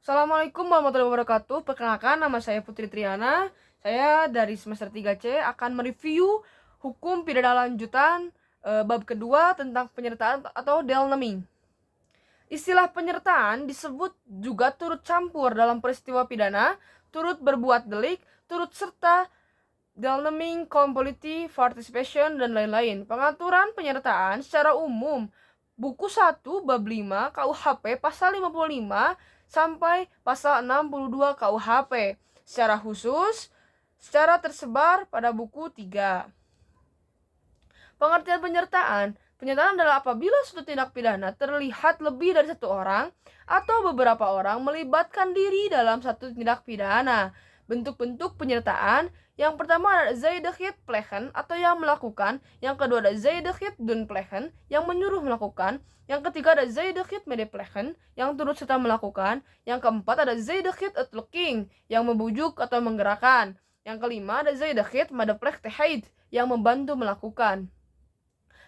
Assalamualaikum warahmatullahi wabarakatuh. Perkenalkan, nama saya Putri Triana. Saya dari semester 3C akan mereview hukum pidana lanjutan bab kedua tentang penyertaan atau delnaming. Istilah penyertaan disebut juga turut campur dalam peristiwa pidana, turut berbuat delik, turut serta, delnaming, complicity, participation, dan lain-lain. Pengaturan penyertaan secara umum buku 1 bab 5 KUHP pasal 55 sampai pasal 62 KUHP. Secara khusus, secara tersebar pada buku 3. Pengertian penyertaan. Penyertaan adalah apabila suatu tindak pidana terlihat lebih dari satu orang atau beberapa orang melibatkan diri dalam satu tindak pidana. Bentuk-bentuk penyertaan, yang pertama ada Zijdig plegen atau yang melakukan, yang kedua ada Zijdig doen plegen yang menyuruh melakukan, yang ketiga ada Zijdig medeplegen yang turut serta melakukan, yang keempat ada Zijdig uitlokking yang membujuk atau menggerakkan, yang kelima ada Zijdig medeplegtigheid yang membantu melakukan.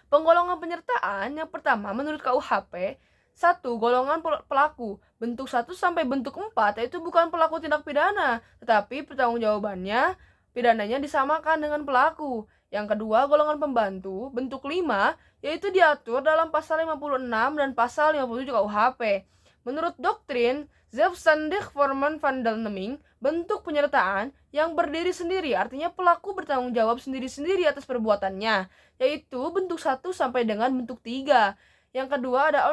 Penggolongan penyertaan yang pertama menurut KUHP, 1. Golongan pelaku. Bentuk 1 sampai bentuk 4 yaitu bukan pelaku tindak pidana, tetapi pertanggungjawabannya pidananya disamakan dengan pelaku. Yang kedua, golongan pembantu. Bentuk 5 yaitu diatur dalam pasal 56 dan pasal 57 KUHP. Menurut doktrin zelfstandig vormen van delnaming, bentuk penyertaan yang berdiri sendiri, artinya pelaku bertanggung jawab sendiri-sendiri atas perbuatannya, yaitu bentuk 1 sampai dengan bentuk 3. Yang kedua ada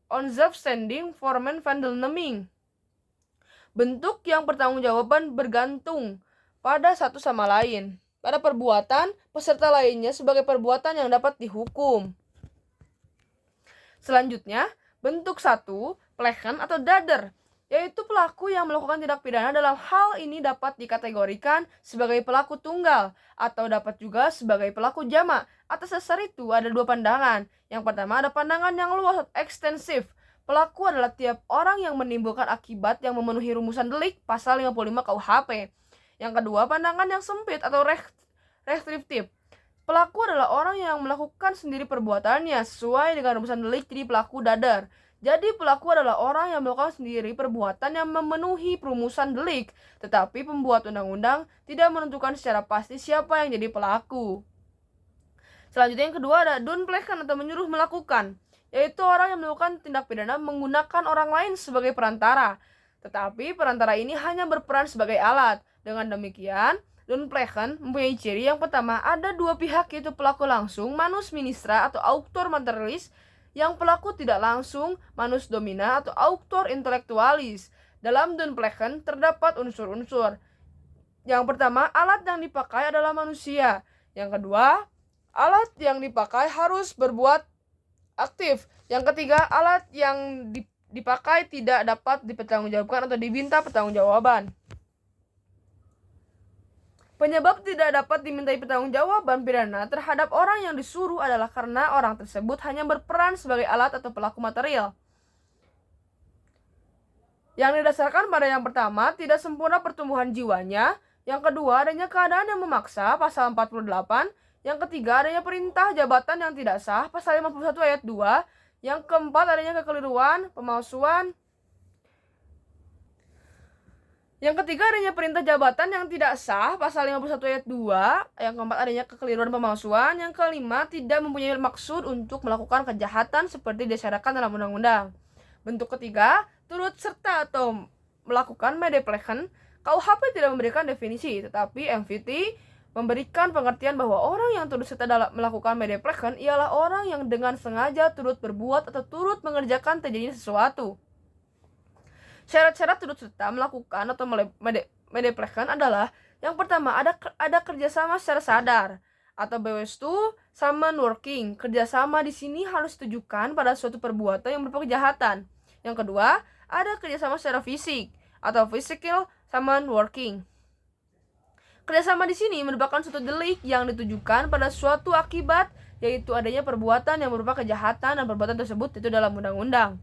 onzelfstandig vormen van delnaming. Bentuk yang pertanggungjawaban bergantung pada satu sama lain, pada perbuatan peserta lainnya sebagai perbuatan yang dapat dihukum. Selanjutnya, bentuk 1, plegen atau dader, yaitu pelaku yang melakukan tindak pidana. Dalam hal ini dapat dikategorikan sebagai pelaku tunggal atau dapat juga sebagai pelaku jamak. Atas dasar itu ada dua pandangan. Yang pertama ada pandangan yang luas atau ekstensif. Pelaku adalah tiap orang yang menimbulkan akibat yang memenuhi rumusan delik pasal 55 KUHP. Yang kedua pandangan yang sempit atau restriktif. Pelaku adalah orang yang melakukan sendiri perbuatannya sesuai dengan rumusan delik, jadi pelaku dader. Jadi pelaku adalah orang yang melakukan sendiri perbuatan yang memenuhi rumusan delik, tetapi pembuat undang-undang tidak menentukan secara pasti siapa yang jadi pelaku. Selanjutnya yang kedua ada doen plegen atau menyuruh melakukan, yaitu orang yang melakukan tindak pidana menggunakan orang lain sebagai perantara, tetapi perantara ini hanya berperan sebagai alat. Dengan demikian, doen plegen mempunyai ciri yang pertama ada dua pihak, yaitu pelaku langsung manus ministra atau auctor materialis, yang pelaku tidak langsung manus domina atau auctor intellectualis. Dalam doen plegen terdapat unsur-unsur. Yang pertama, alat yang dipakai adalah manusia. Yang kedua, alat yang dipakai harus berbuat aktif. Yang ketiga, alat yang dipakai tidak dapat dipertanggungjawabkan atau diminta pertanggungjawaban. Penyebab tidak dapat dimintai pertanggungjawaban pidana terhadap orang yang disuruh adalah karena orang tersebut hanya berperan sebagai alat atau pelaku material. Yang didasarkan pada yang pertama, tidak sempurna pertumbuhan jiwanya. Yang kedua, adanya keadaan yang memaksa, pasal 48. Yang ketiga, adanya perintah jabatan yang tidak sah, pasal 51 ayat 2. Yang keempat, adanya kekeliruan, pemalsuan. Yang ketiga, adanya perintah jabatan yang tidak sah, pasal 51 ayat 2. Yang keempat, adanya kekeliruan, pemalsuan. Yang kelima, tidak mempunyai maksud untuk melakukan kejahatan seperti disyaratkan dalam undang-undang. Bentuk ketiga, turut serta atau melakukan medeplegen. KUHP tidak memberikan definisi, tetapi MVT memberikan pengertian bahwa orang yang turut serta dalam melakukan medeplegen ialah orang yang dengan sengaja turut berbuat atau turut mengerjakan terjadinya sesuatu. Syarat-syarat turut serta melakukan atau medeplegen adalah yang pertama ada kerjasama secara sadar atau bewestu samenwerking. Kerjasama di sini harus ditujukan pada suatu perbuatan yang berupa kejahatan. Yang kedua, ada kerjasama secara fisik atau physical samenwerking. Kerjasama di sini merupakan suatu delik yang ditujukan pada suatu akibat, yaitu adanya perbuatan yang berupa kejahatan dan perbuatan tersebut itu dalam undang-undang.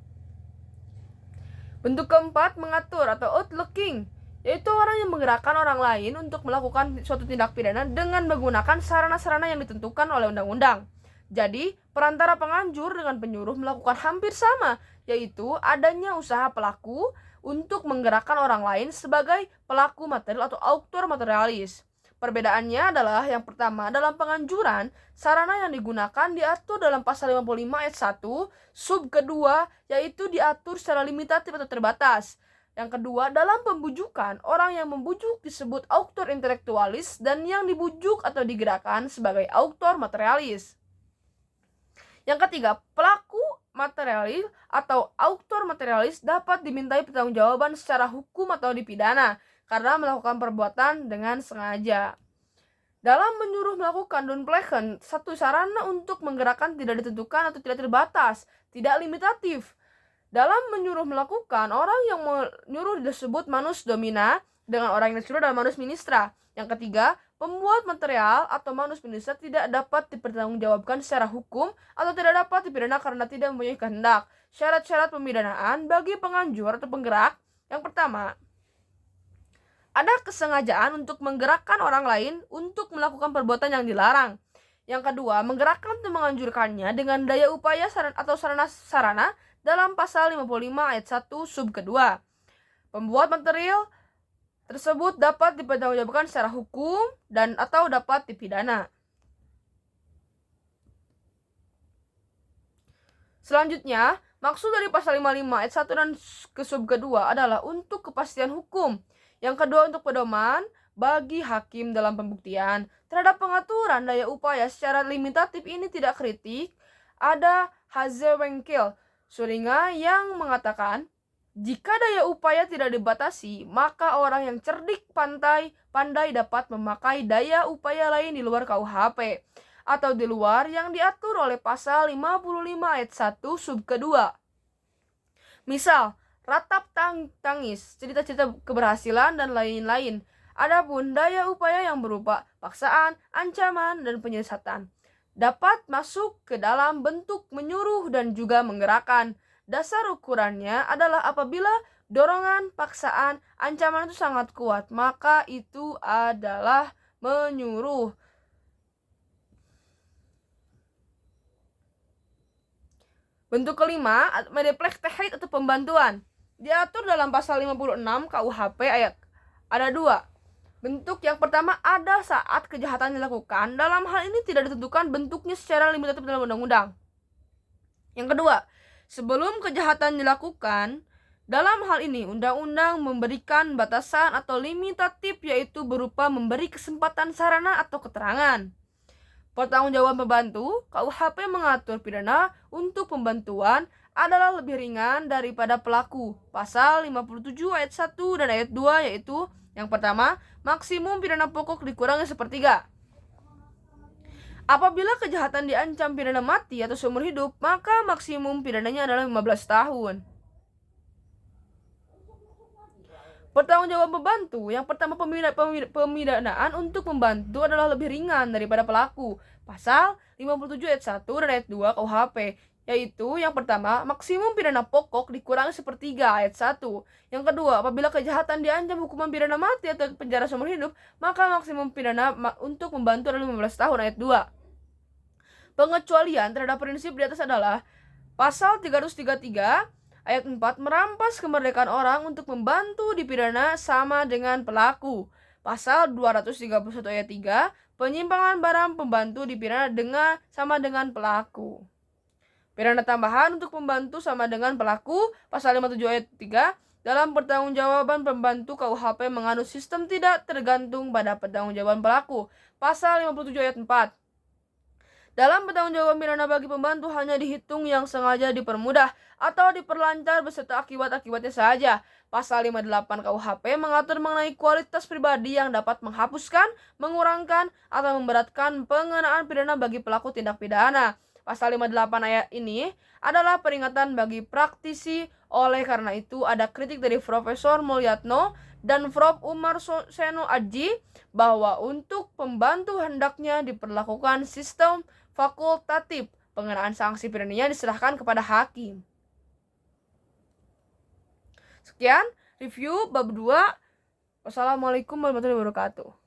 Bentuk keempat, mengatur atau outlooking, yaitu orang yang menggerakkan orang lain untuk melakukan suatu tindak pidana dengan menggunakan sarana-sarana yang ditentukan oleh undang-undang. Jadi, perantara penganjur dengan penyuruh melakukan hampir sama, yaitu adanya usaha pelaku untuk menggerakkan orang lain sebagai pelaku material atau autor materialis. Perbedaannya adalah yang pertama, dalam penganjuran, sarana yang digunakan diatur dalam pasal 55 ayat 1, sub kedua, yaitu diatur secara limitatif atau terbatas. Yang kedua, dalam pembujukan, orang yang membujuk disebut autor intelektualis dan yang dibujuk atau digerakkan sebagai autor materialis. Yang ketiga, pelaku materialis atau autor materialis dapat dimintai pertanggungjawaban secara hukum atau dipidana karena melakukan perbuatan dengan sengaja. Dalam menyuruh melakukan downplaykan, satu sarana untuk menggerakkan tidak ditentukan atau tidak terbatas, tidak limitatif. Dalam menyuruh melakukan, orang yang menyuruh disebut manus domina dengan orang yang disuruh dalam manus ministra. Yang ketiga, pembuat material atau manus ministra tidak dapat dipertanggungjawabkan secara hukum atau tidak dapat dipidana karena tidak mempunyai kehendak. Syarat-syarat pemidanaan bagi penganjur atau penggerak. Yang pertama, ada kesengajaan untuk menggerakkan orang lain untuk melakukan perbuatan yang dilarang. Yang kedua, menggerakkan atau menganjurkannya dengan daya upaya atau sarana dalam pasal 55 ayat 1 sub kedua. Pembuat material tersebut dapat dipertanggungjawabkan secara hukum dan atau dapat dipidana. Selanjutnya, maksud dari pasal 55 ayat 1 dan ke sub kedua adalah untuk kepastian hukum. Yang kedua, untuk pedoman bagi hakim dalam pembuktian. Terhadap pengaturan daya upaya secara limitatif ini tidak kritik, ada Hazewinkel Suringa yang mengatakan, jika daya upaya tidak dibatasi, maka orang yang cerdik pandai dapat memakai daya upaya lain di luar KUHP atau di luar yang diatur oleh pasal 55 ayat 1 sub kedua. Misal, ratap tangis, cerita-cerita keberhasilan, dan lain-lain. Adapun daya upaya yang berupa paksaan, ancaman, dan penyesatan dapat masuk ke dalam bentuk menyuruh dan juga menggerakkan. Dasar ukurannya adalah apabila dorongan, paksaan, ancaman itu sangat kuat, maka itu adalah menyuruh. Bentuk kelima, medeplek tehid atau pembantuan. Diatur dalam pasal 56 KUHP ayat ada dua. Bentuk yang pertama ada saat kejahatan dilakukan. Dalam hal ini tidak ditentukan bentuknya secara limitatif dalam undang-undang. Yang kedua, sebelum kejahatan dilakukan. Dalam hal ini, undang-undang memberikan batasan atau limitatif, yaitu berupa memberi kesempatan sarana atau keterangan. Pertanggungjawaban pembantu, KUHP mengatur pidana untuk pembantuan adalah lebih ringan daripada pelaku. Pasal 57 ayat 1 dan ayat 2, yaitu yang pertama, maksimum pidana pokok dikurangi sepertiga. Apabila kejahatan diancam pidana mati atau seumur hidup, maka maksimum pidananya adalah 15 tahun. Pertanggungjawaban pembantu, yang pertama, pemidanaan untuk pembantu adalah lebih ringan daripada pelaku. Pasal 57 ayat 1 dan ayat 2 KUHP, yaitu yang pertama, maksimum pidana pokok dikurangi sepertiga ayat 1. Yang kedua, apabila kejahatan diancam hukuman pidana mati atau penjara seumur hidup, maka maksimum pidana untuk membantu adalah 15 tahun ayat 2. Pengecualian terhadap prinsip di atas adalah pasal 333 ayat 4, merampas kemerdekaan orang untuk membantu dipidana sama dengan pelaku. Pasal 231 ayat 3, penyimpangan barang pembantu dipidana sama dengan pelaku. Pidana tambahan untuk pembantu sama dengan pelaku, pasal 57 ayat 3, dalam pertanggungjawaban pembantu KUHP menganut sistem tidak tergantung pada pertanggungjawaban pelaku. Pasal 57 ayat 4. Dalam pertanggungjawaban pidana bagi pembantu hanya dihitung yang sengaja dipermudah atau diperlancar beserta akibat-akibatnya saja. Pasal 58 KUHP mengatur mengenai kualitas pribadi yang dapat menghapuskan, mengurangkan, atau memberatkan pengenaan pidana bagi pelaku tindak pidana. Pasal 58 ayat ini adalah peringatan bagi praktisi. Oleh karena itu ada kritik dari Profesor Mulyatno dan Prof. Umar Seno Aji bahwa untuk pembantu hendaknya diperlakukan sistem fakultatif. Pengenaan sanksi pidananya diserahkan kepada hakim. Sekian review bab 2. Wassalamualaikum warahmatullahi wabarakatuh.